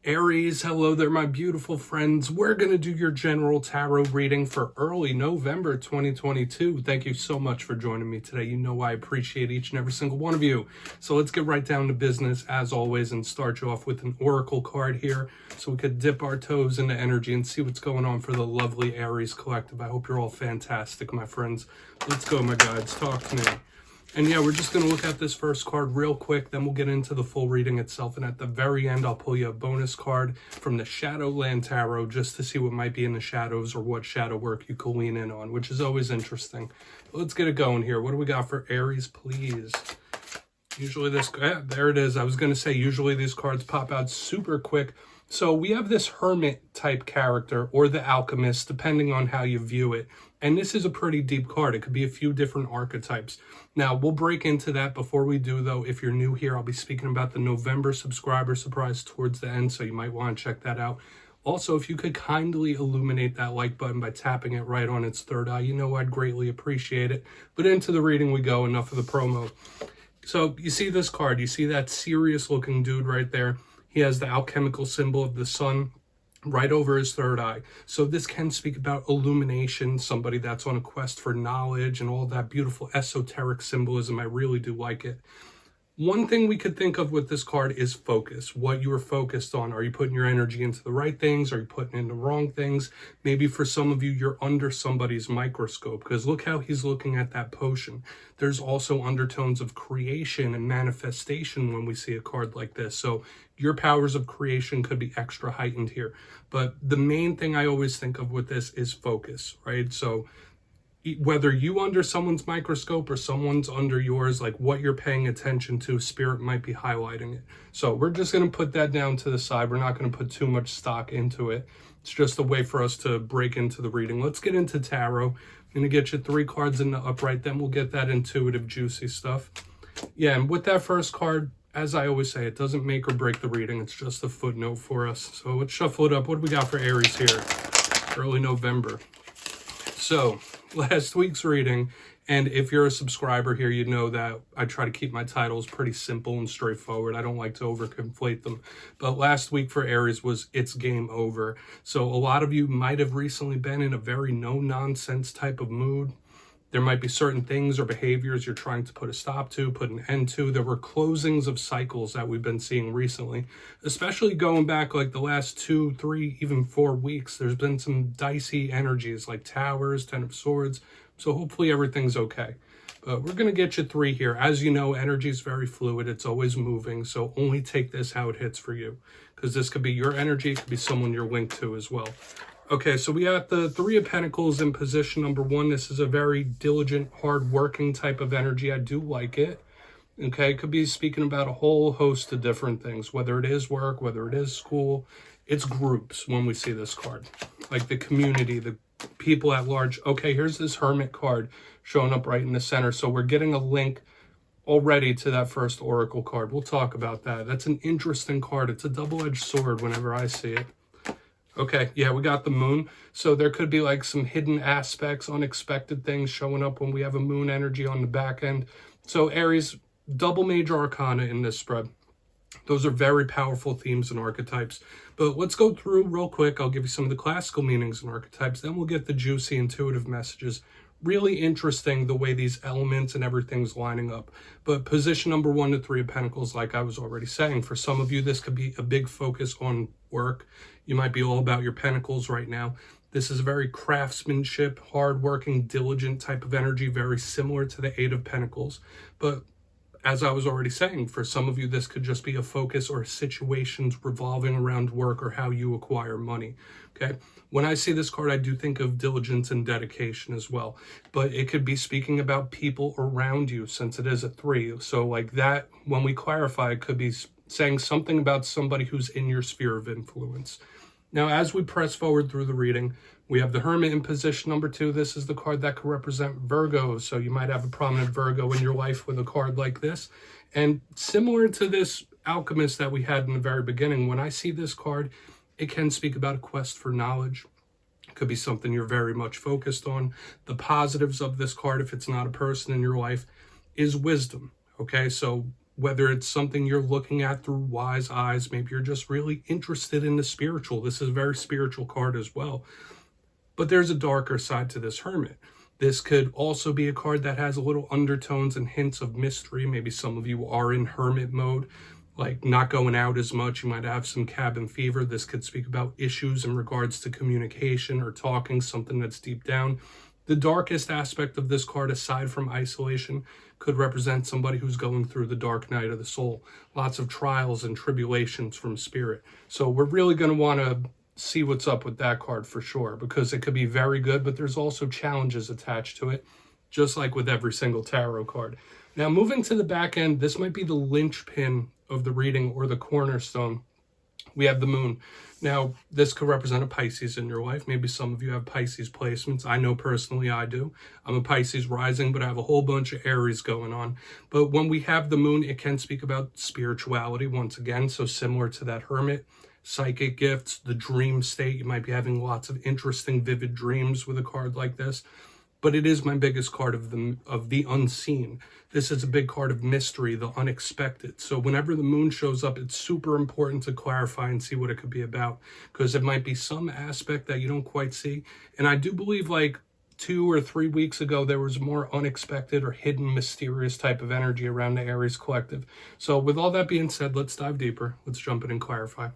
Aries, hello there, my beautiful friends. We're going to do your general tarot reading for early November 2022. Thank you so much for joining me today. You know I appreciate each and every single one of you. So let's get right down to business, as always, and start you off with an oracle card here so we could dip our toes into energy and see what's going on for the lovely Aries collective. I hope you're all fantastic, my friends. Let's go, my guides. Talk to me. And yeah, we're just going to look at this first card real quick, then we'll get into the full reading itself. And at the very end, I'll pull you a bonus card from the Shadowland Tarot just to see what might be in the shadows or what shadow work you can lean in on, which is always interesting. Let's get it going here. What do we got for Aries, please? Usually this, there it is. I was going to say usually these cards pop out super quick. So we have this hermit type character or the alchemist, depending on how you view it. And this is a pretty deep card. It could be a few different archetypes. Now, we'll break into that. Before we do, though, if you're new here, I'll be speaking about the November subscriber surprise towards the end, so you might want to check that out. Also, if you could kindly illuminate that like button by tapping it right on its third eye, you know I'd greatly appreciate it. But into the reading we go. Enough of the promo. So you see this card. You see that serious-looking dude right there. He has the alchemical symbol of the sun right over his third eye. So this can speak about illumination, somebody that's on a quest for knowledge and all that beautiful esoteric symbolism. I really do like it. One thing we could think of with this card is focus. What you are focused on. Are you putting your energy into the right things? Are you putting in the wrong things? Maybe for some of you, you're under somebody's microscope, because look how he's looking at that potion. There's also undertones of creation and manifestation when we see a card like this. So your powers of creation could be extra heightened here. But the main thing I always think of with this is focus, right? So whether you under someone's microscope or someone's under yours, like what you're paying attention to, spirit might be highlighting it. So we're just going to put that down to the side. We're not going to put too much stock into it. It's just a way for us to break into the reading. Let's get into tarot. I'm going to get you 3 cards in the upright, then we'll get that intuitive, juicy stuff. Yeah, and with that first card, as I always say, it doesn't make or break the reading. It's just a footnote for us. So let's shuffle it up. What do we got for Aries here? Early November. So last week's reading, and if you're a subscriber here, you know that I try to keep my titles pretty simple and straightforward. I don't like to overconflate them. But last week for Aries was It's Game Over. So a lot of you might have recently been in a very no-nonsense type of mood. There might be certain things or behaviors you're trying to put a stop to, put an end to. There were closings of cycles that we've been seeing recently, especially going back like the last 2, 3, even 4 weeks. There's been some dicey energies like Towers, Ten of Swords. So hopefully everything's okay. But we're going to get you 3 here. As you know, energy is very fluid. It's always moving. So only take this how it hits for you, because this could be your energy. It could be someone you're linked to as well. Okay, so we got the 3 of Pentacles in position number 1. This is a very diligent, hard-working type of energy. I do like it. Okay, it could be speaking about a whole host of different things, whether it is work, whether it is school. It's groups when we see this card, like the community, the people at large. Okay, here's this Hermit card showing up right in the center. So we're getting a link already to that first Oracle card. We'll talk about that. That's an interesting card. It's a double-edged sword whenever I see it. Okay, yeah, we got the moon. So there could be like some hidden aspects, unexpected things showing up when we have a moon energy on the back end. So Aries, double major arcana in this spread. Those are very powerful themes and archetypes. But let's go through real quick. I'll give you some of the classical meanings and archetypes. Then we'll get the juicy intuitive messages. Really interesting the way these elements and everything's lining up. But position number 1 to 3 of Pentacles, like I was already saying, for some of you, this could be a big focus on work. You might be all about your Pentacles right now. This is a very craftsmanship, hardworking, diligent type of energy, very similar to the 8 of Pentacles. But as I was already saying, for some of you, this could just be a focus or situations revolving around work or how you acquire money. Okay. When I see this card, I do think of diligence and dedication as well, but it could be speaking about people around you since it is a 3. So like that, when we clarify, it could be saying something about somebody who's in your sphere of influence. Now, as we press forward through the reading, we have the Hermit in position number 2. This is the card that could represent Virgo. So you might have a prominent Virgo in your life with a card like this. And similar to this Alchemist that we had in the very beginning, when I see this card, it can speak about a quest for knowledge. It could be something you're very much focused on. The positives of this card, if it's not a person in your life, is wisdom. Okay, so whether it's something you're looking at through wise eyes, maybe you're just really interested in the spiritual. This is a very spiritual card as well. But there's a darker side to this Hermit. This could also be a card that has a little undertones and hints of mystery. Maybe some of you are in hermit mode, like not going out as much. You might have some cabin fever. This could speak about issues in regards to communication or talking, something that's deep down. The darkest aspect of this card, aside from isolation, could represent somebody who's going through the dark night of the soul. Lots of trials and tribulations from spirit. So we're really going to want to see what's up with that card for sure, because it could be very good, but there's also challenges attached to it, just like with every single tarot card. Now, moving to the back end, this might be the linchpin of the reading or the cornerstone. We have the moon. Now, this could represent a Pisces in your life. Maybe some of you have Pisces placements. I know personally I do. I'm a Pisces rising, but I have a whole bunch of Aries going on. But when we have the moon, it can speak about spirituality once again. So similar to that Hermit, psychic gifts, the dream state. You might be having lots of interesting, vivid dreams with a card like this. But it is my biggest card of the unseen. This is a big card of mystery, the unexpected. So whenever the moon shows up, it's super important to clarify and see what it could be about, because it might be some aspect that you don't quite see. And I do believe like 2 or 3 weeks ago, there was more unexpected or hidden, mysterious type of energy around the Aries collective. So with all that being said, let's dive deeper. Let's jump in and clarify.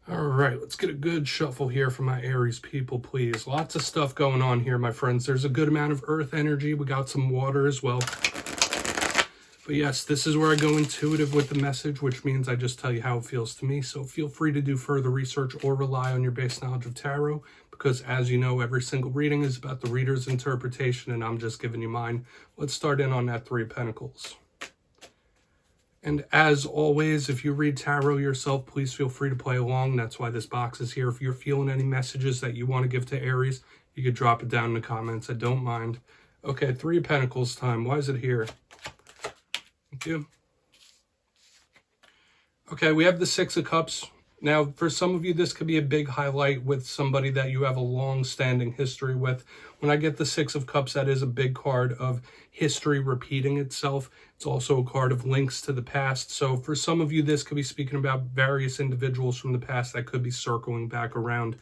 All right, let's get a good shuffle here for my Aries people, please. Lots of stuff going on here, my friends. There's a good amount of earth energy. We got some water as well. But yes, this is where I go intuitive with the message, which means I just tell you how it feels to me. So feel free to do further research or rely on your base knowledge of tarot, because as you know, every single reading is about the reader's interpretation, and I'm just giving you mine. Let's start in on that Three of Pentacles. And as always, if you read tarot yourself, please feel free to play along. That's why this box is here. If you're feeling any messages that you want to give to Aries, you could drop it down in the comments. I don't mind. Okay, Three of Pentacles time. Why is it here? Thank you. Okay, we have the Six of Cups. Now, for some of you, this could be a big highlight with somebody that you have a long-standing history with. When I get the Six of Cups, that is a big card of history repeating itself. It's also a card of links to the past. So for some of you, this could be speaking about various individuals from the past that could be circling back around.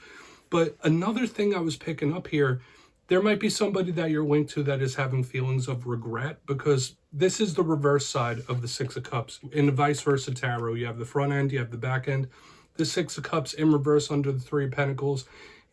But another thing I was picking up here, there might be somebody that you're linked to that is having feelings of regret, because this is the reverse side of the Six of Cups. In the vice versa tarot, you have the front end, you have the back end. The Six of Cups in reverse under the Three of Pentacles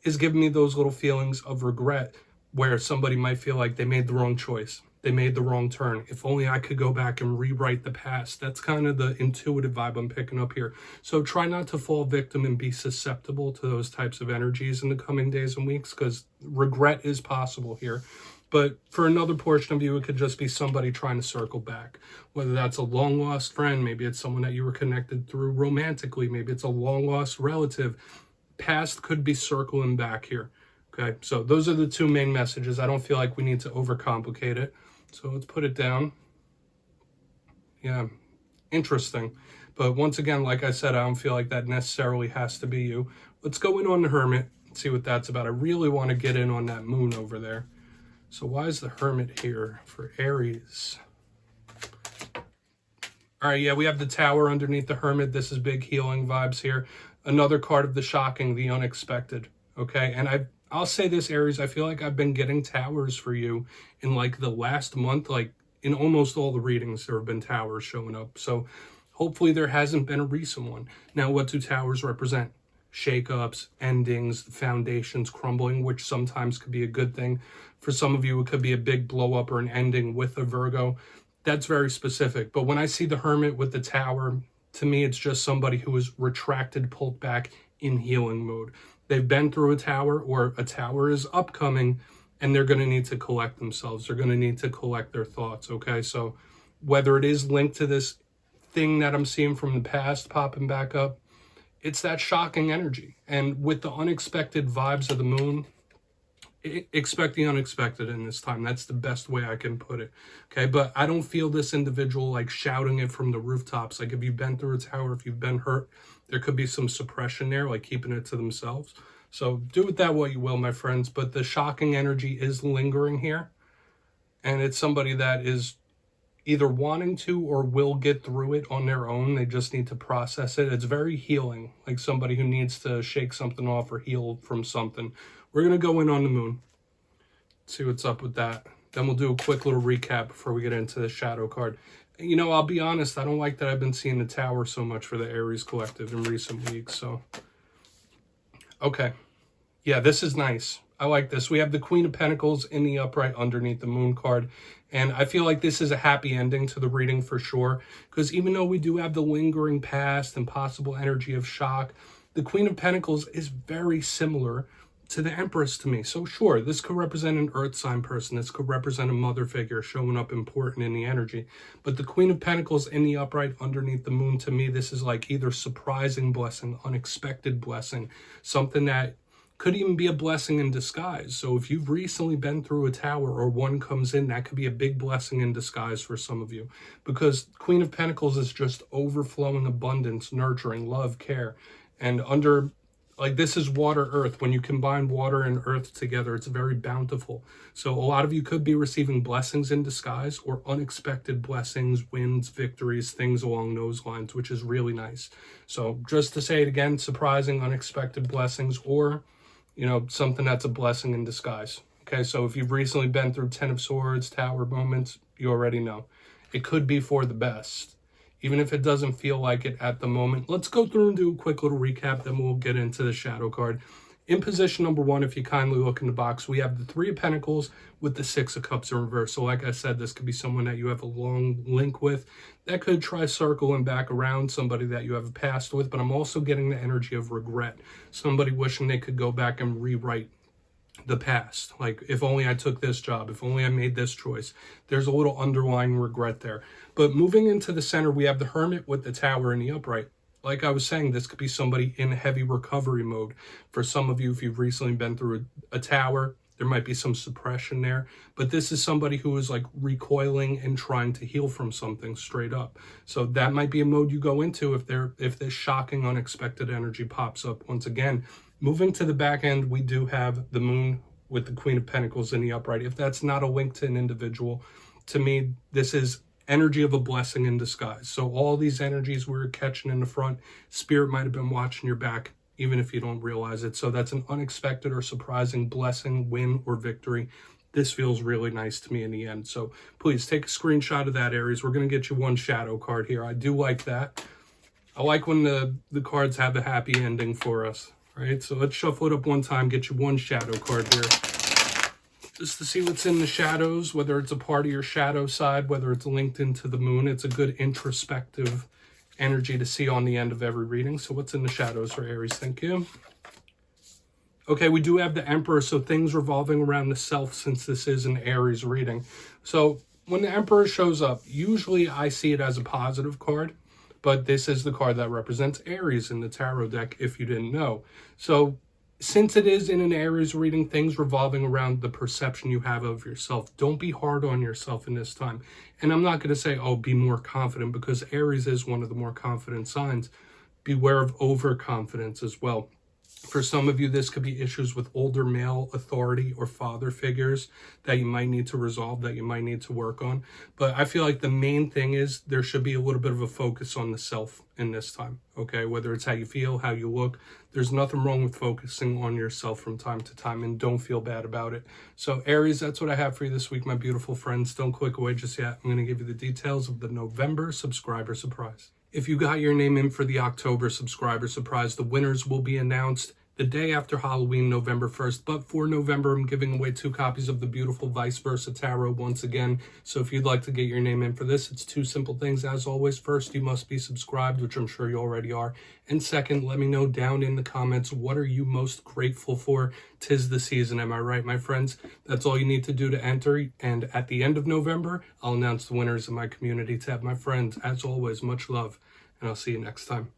is giving me those little feelings of regret, where somebody might feel like they made the wrong choice. They made the wrong turn. If only I could go back and rewrite the past. That's kind of the intuitive vibe I'm picking up here. So try not to fall victim and be susceptible to those types of energies in the coming days and weeks, because regret is possible here. But for another portion of you, it could just be somebody trying to circle back. Whether that's a long-lost friend, maybe it's someone that you were connected through romantically, maybe it's a long-lost relative. Past could be circling back here. Okay, so those are the two main messages. I don't feel like we need to overcomplicate it. So let's put it down. Yeah, interesting. But once again, like I said, I don't feel like that necessarily has to be you. Let's go in on the Hermit and see what that's about. I really want to get in on that moon over there. So why is the Hermit here for Aries? All right, yeah, we have the Tower underneath the Hermit. This is big healing vibes here. Another card of the shocking, the unexpected. Okay, and I'll say this, Aries, I feel like I've been getting towers for you in like the last month. Like in almost all the readings, there have been towers showing up. So hopefully there hasn't been a recent one. Now, what do towers represent? Shakeups, endings, foundations crumbling, which sometimes could be a good thing. For some of you, it could be a big blow up or an ending with a Virgo. That's very specific. But when I see the Hermit with the Tower, to me, it's just somebody who is retracted, pulled back in healing mode. They've been through a tower, or a tower is upcoming, and they're going to need to collect themselves. They're going to need to collect their thoughts, okay? So whether it is linked to this thing that I'm seeing from the past popping back up, it's that shocking energy. And with the unexpected vibes of the moon, expect the unexpected in this time. That's the best way I can put it, okay? But I don't feel this individual like shouting it from the rooftops. Like if you've been through a tower, if you've been hurt, there could be some suppression there, like keeping it to themselves. So do with that what you will, my friends. But the shocking energy is lingering here. And it's somebody that is, either wanting to or will get through it on their own. They just need to process it. It's very healing, like somebody who needs to shake something off or heal from something. We're going to go in on the moon, see what's up with that. Then we'll do a quick little recap before we get into the shadow card. You know, I'll be honest, I don't like that I've been seeing the Tower so much for the Aries collective in recent weeks. So, okay. Yeah, this is nice. I like this. We have the Queen of Pentacles in the upright underneath the moon card. And I feel like this is a happy ending to the reading for sure. Because even though we do have the lingering past and possible energy of shock, the Queen of Pentacles is very similar to the Empress to me. So sure, this could represent an earth sign person. This could represent a mother figure showing up important in the energy. But the Queen of Pentacles in the upright underneath the moon, to me, this is like either surprising blessing, unexpected blessing, something that could even be a blessing in disguise. So if you've recently been through a tower or one comes in, that could be a big blessing in disguise for some of you. Because Queen of Pentacles is just overflowing abundance, nurturing, love, care. And under, like, this is water, earth. When you combine water and earth together, it's very bountiful. So a lot of you could be receiving blessings in disguise or unexpected blessings, wins, victories, things along those lines, which is really nice. So just to say it again, surprising, unexpected blessings, or you know, something that's a blessing in disguise. Okay, so if you've recently been through 10 of Swords, Tower moments, you already know. It could be for the best, even if it doesn't feel like it at the moment. Let's go through and do a quick little recap, then we'll get into the shadow card. In position number one, if you kindly look in the box, we have the Three of Pentacles with the Six of Cups in reverse. So like I said, this could be someone that you have a long link with. That could try circling back around, somebody that you have a past with. But I'm also getting the energy of regret. Somebody wishing they could go back and rewrite the past. Like, if only I took this job, if only I made this choice. There's a little underlying regret there. But moving into the center, we have the Hermit with the Tower in the upright. Like I was saying, this could be somebody in heavy recovery mode. For some of you, if you've recently been through a tower, there might be some suppression there. But this is somebody who is like recoiling and trying to heal from something straight up. So that might be a mode you go into if this shocking, unexpected energy pops up. Once again, moving to the back end, we do have the moon with the Queen of Pentacles in the upright. If that's not a link to an individual, to me, this is energy of a blessing in disguise. So all these energies we were catching in the front, Spirit might have been watching your back, even if you don't realize it. So that's an unexpected or surprising blessing, win, or victory. This feels really nice to me in the end. So please take a screenshot of that, Aries. We're going to get you one shadow card here. I do like that. I like when the cards have a happy ending for us, right? So let's shuffle it up one time, get you one shadow card here. Just to see what's in the shadows, whether it's a part of your shadow side, whether it's linked into the moon. It's a good introspective energy to see on the end of every reading. So what's in the shadows for Aries? Thank you. Okay, we do have the Emperor, so things revolving around the self, since this is an Aries reading. So when the Emperor shows up, usually I see it as a positive card, but this is the card that represents Aries in the tarot deck, if you didn't know. So since it is in an Aries reading, things revolving around the perception you have of yourself. Don't be hard on yourself in this time. And I'm not going to say, oh, be more confident, because Aries is one of the more confident signs. Beware of overconfidence as well. For some of you, this could be issues with older male authority or father figures that you might need to resolve, that you might need to work on. But I feel like the main thing is there should be a little bit of a focus on the self in this time, okay? Whether it's how you feel, how you look, there's nothing wrong with focusing on yourself from time to time, and don't feel bad about it. So Aries, that's what I have for you this week, my beautiful friends. Don't click away just yet. I'm going to give you the details of the November subscriber surprise. If you got your name in for the October subscriber surprise, the winners will be announced the day after Halloween, November 1st. But for November, I'm giving away 2 copies of the beautiful Vice Versa Tarot once again. So if you'd like to get your name in for this, it's 2 simple things. As always, first, you must be subscribed, which I'm sure you already are. And second, let me know down in the comments, what are you most grateful for? 'Tis the season, am I right, my friends? That's all you need to do to enter. And at the end of November, I'll announce the winners in my community tab. My friends, as always, much love, and I'll see you next time.